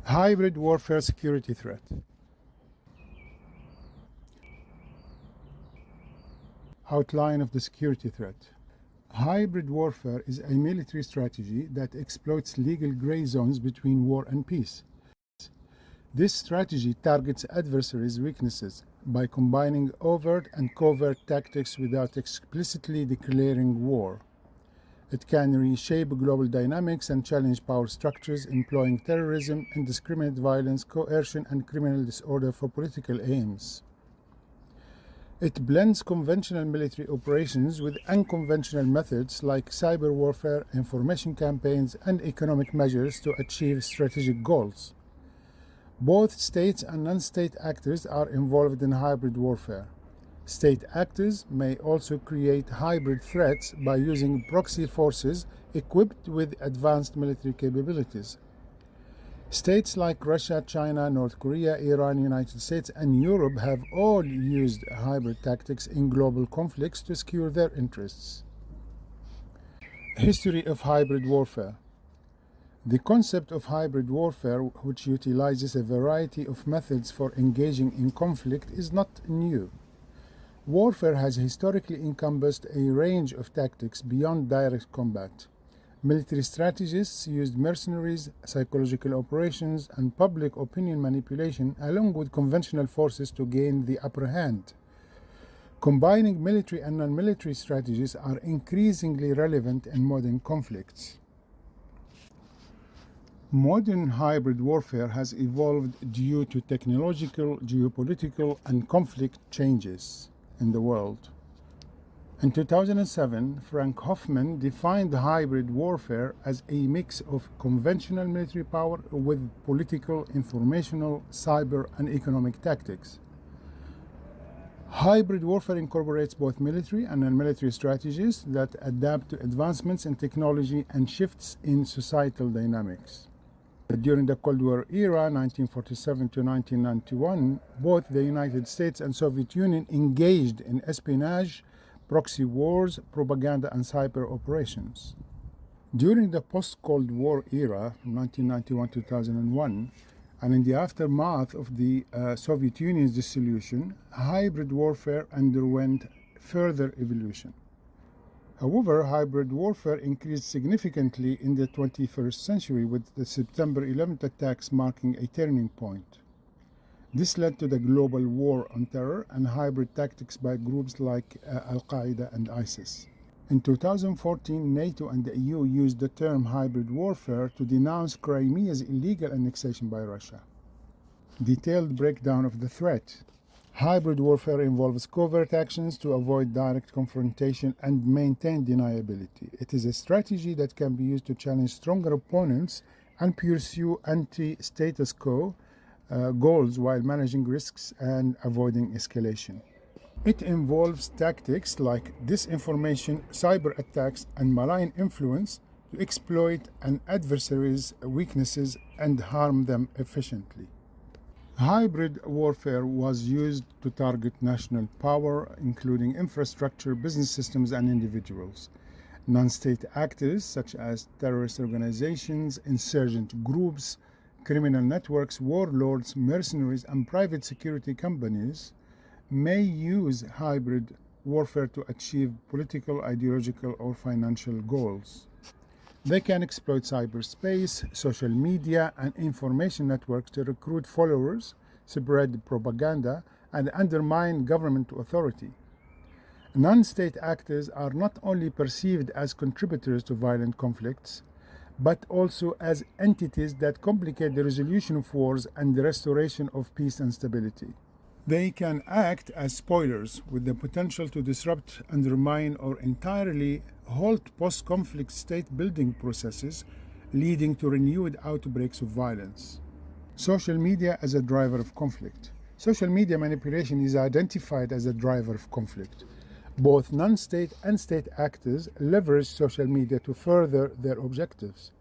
Hybrid warfare security threat. Outline of the security threat. Hybrid warfare is a military strategy that exploits legal gray zones between war and peace. This strategy targets adversaries' weaknesses by combining overt and covert tactics without explicitly declaring war. It can reshape global dynamics and challenge power structures, employing terrorism, indiscriminate violence, coercion, and criminal disorder for political aims. It blends conventional military operations with unconventional methods like cyber warfare, information campaigns, and economic measures to achieve strategic goals. Both states and non-state actors are involved in hybrid warfare. State actors may also create hybrid threats by using proxy forces equipped with advanced military capabilities. States like Russia, China, North Korea, Iran, United States, and Europe have all used hybrid tactics in global conflicts to secure their interests. History of hybrid warfare. The concept of hybrid warfare, which utilizes a variety of methods for engaging in conflict, is not new. Warfare has historically encompassed a range of tactics beyond direct combat. Military strategists used mercenaries, psychological operations, and public opinion manipulation along with conventional forces to gain the upper hand. Combining military and non-military strategies are increasingly relevant in modern conflicts. Modern hybrid warfare has evolved due to technological, geopolitical, and conflict changes in the world. In 2007, Frank Hoffman defined hybrid warfare as a mix of conventional military power with political, informational, cyber, and economic tactics. Hybrid warfare incorporates both military and non-military strategies that adapt to advancements in technology and shifts in societal dynamics. During the Cold War era, 1947 to 1991, both the United States and Soviet Union engaged in espionage, proxy wars, propaganda, and cyber operations. During the post-Cold War era, 1991-2001, and in the aftermath of the Soviet Union's dissolution, hybrid warfare underwent further evolution. However, hybrid warfare increased significantly in the 21st century, with the September 11th attacks marking a turning point. This led to the global war on terror and hybrid tactics by groups like Al-Qaeda and ISIS. In 2014, NATO and the EU used the term hybrid warfare to denounce Crimea's illegal annexation by Russia. Detailed breakdown of the threat. Hybrid warfare involves covert actions to avoid direct confrontation and maintain deniability. It is a strategy that can be used to challenge stronger opponents and pursue anti-status quo goals while managing risks and avoiding escalation. It involves tactics like disinformation, cyber attacks, and malign influence to exploit an adversary's weaknesses and harm them efficiently. Hybrid warfare was used to target national power, including infrastructure, business systems, and individuals. Non-state actors, such as terrorist organizations, insurgent groups, criminal networks, warlords, mercenaries, and private security companies, may use hybrid warfare to achieve political, ideological, or financial goals. They can exploit cyberspace, social media, and information networks to recruit followers, spread propaganda, and undermine government authority. Non-state actors are not only perceived as contributors to violent conflicts, but also as entities that complicate the resolution of wars and the restoration of peace and stability. They can act as spoilers with the potential to disrupt, undermine, or entirely halt post-conflict state-building processes, leading to renewed outbreaks of violence. Social media as a driver of conflict. Social media manipulation is identified as a driver of conflict. Both non-state and state actors leverage social media to further their objectives.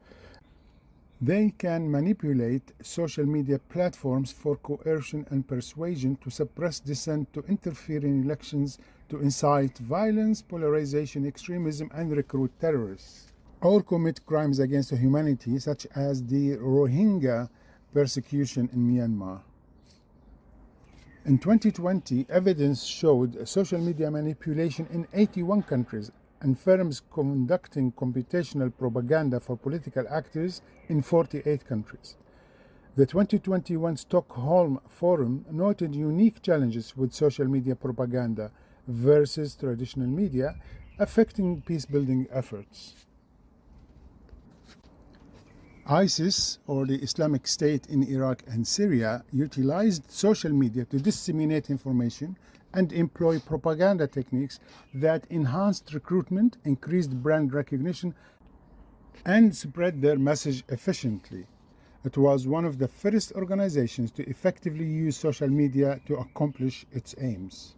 They can manipulate social media platforms for coercion and persuasion, to suppress dissent, to interfere in elections, to incite violence, polarization, extremism, and recruit terrorists, or commit crimes against humanity, such as the Rohingya persecution in Myanmar. In 2020, evidence showed social media manipulation in 81 countries and firms conducting computational propaganda for political actors in 48 countries. The 2021 Stockholm Forum noted unique challenges with social media propaganda versus traditional media, affecting peace-building efforts. ISIS, or the Islamic State in Iraq and Syria, utilized social media to disseminate information and employ propaganda techniques that enhanced recruitment, increased brand recognition, and spread their message efficiently. It was one of the first organizations to effectively use social media to accomplish its aims.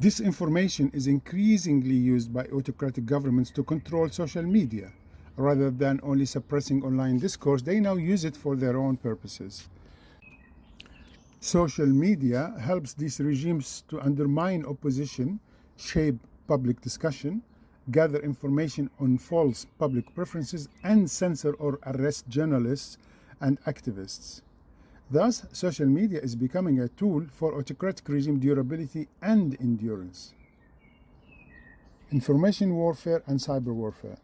Disinformation is increasingly used by autocratic governments to control social media. Rather than only suppressing online discourse, they now use it for their own purposes. Social media helps these regimes to undermine opposition, shape public discussion, gather information on false public preferences, and censor or arrest journalists and activists. Thus, social media is becoming a tool for autocratic regime durability and endurance. Information warfare and cyber warfare.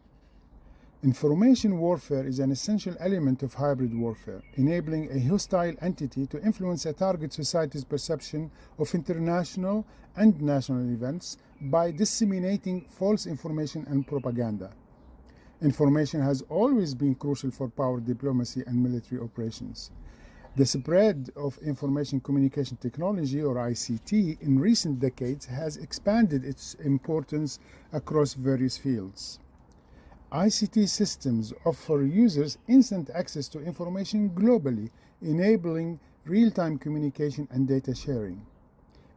Information warfare is an essential element of hybrid warfare, enabling a hostile entity to influence a target society's perception of international and national events by disseminating false information and propaganda. Information has always been crucial for power diplomacy and military operations. The spread of information communication technology, or ICT, in recent decades has expanded its importance across various fields. ICT systems offer users instant access to information globally, enabling real-time communication and data sharing.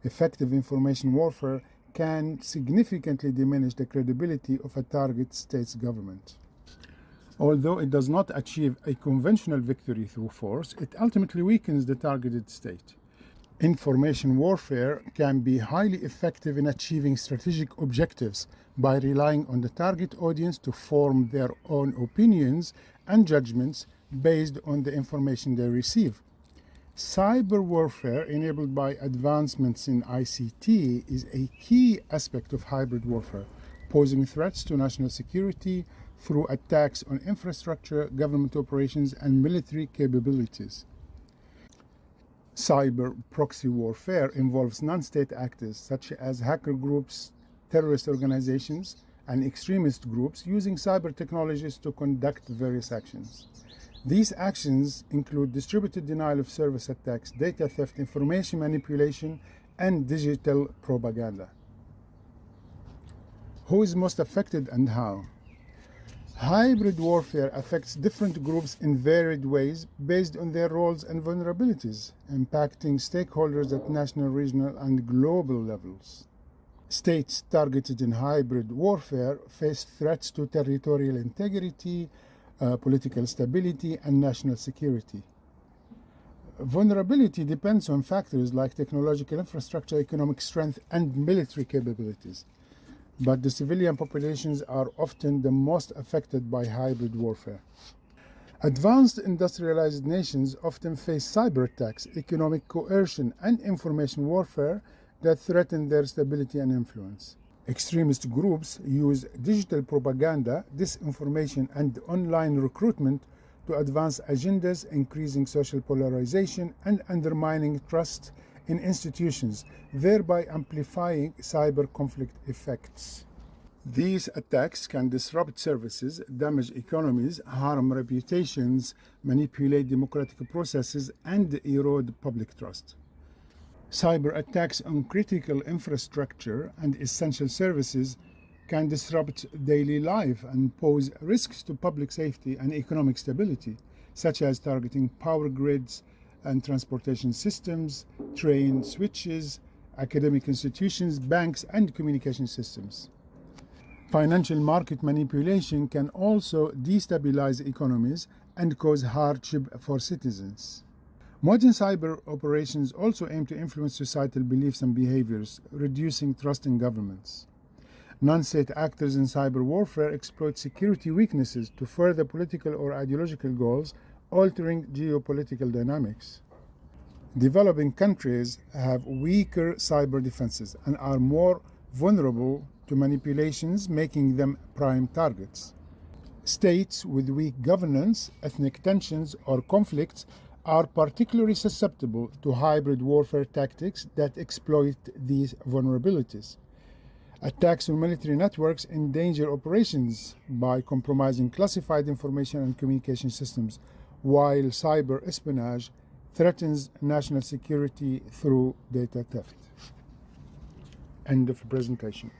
Effective information warfare can significantly diminish the credibility of a target state's government. Although it does not achieve a conventional victory through force, it ultimately weakens the targeted state. Information warfare can be highly effective in achieving strategic objectives by relying on the target audience to form their own opinions and judgments based on the information they receive. Cyber warfare, enabled by advancements in ICT, is a key aspect of hybrid warfare, posing threats to national security through attacks on infrastructure, government operations, and military capabilities. Cyber proxy warfare involves non-state actors such as hacker groups, terrorist organizations, and extremist groups using cyber technologies to conduct various actions. These actions include distributed denial of service attacks, data theft, information manipulation, and digital propaganda. Who is most affected and how? Hybrid warfare affects different groups in varied ways based on their roles and vulnerabilities, impacting stakeholders at national, regional, and global levels. States targeted in hybrid warfare face threats to territorial integrity, political stability, and national security. Vulnerability depends on factors like technological infrastructure, economic strength, and military capabilities. But the civilian populations are often the most affected by hybrid warfare. Advanced industrialized nations often face cyber attacks, economic coercion, and information warfare that threaten their stability and influence. Extremist groups use digital propaganda, disinformation, and online recruitment to advance agendas, increasing social polarization and undermining trust in institutions, thereby amplifying cyber conflict effects. These attacks can disrupt services, damage economies, harm reputations, manipulate democratic processes, and erode public trust. Cyber attacks on critical infrastructure and essential services can disrupt daily life and pose risks to public safety and economic stability, such as targeting power grids and transportation systems, train switches, academic institutions, banks, and communication systems. Financial market manipulation can also destabilize economies and cause hardship for citizens. Modern cyber operations also aim to influence societal beliefs and behaviors, reducing trust in governments. Non-state actors in cyber warfare exploit security weaknesses to further political or ideological goals altering geopolitical dynamics. Developing countries have weaker cyber defenses and are more vulnerable to manipulations, making them prime targets. States with weak governance, ethnic tensions, or conflicts are particularly susceptible to hybrid warfare tactics that exploit these vulnerabilities. Attacks on military networks endanger operations by compromising classified information and communication systems, while cyber espionage threatens national security through data theft. End of presentation.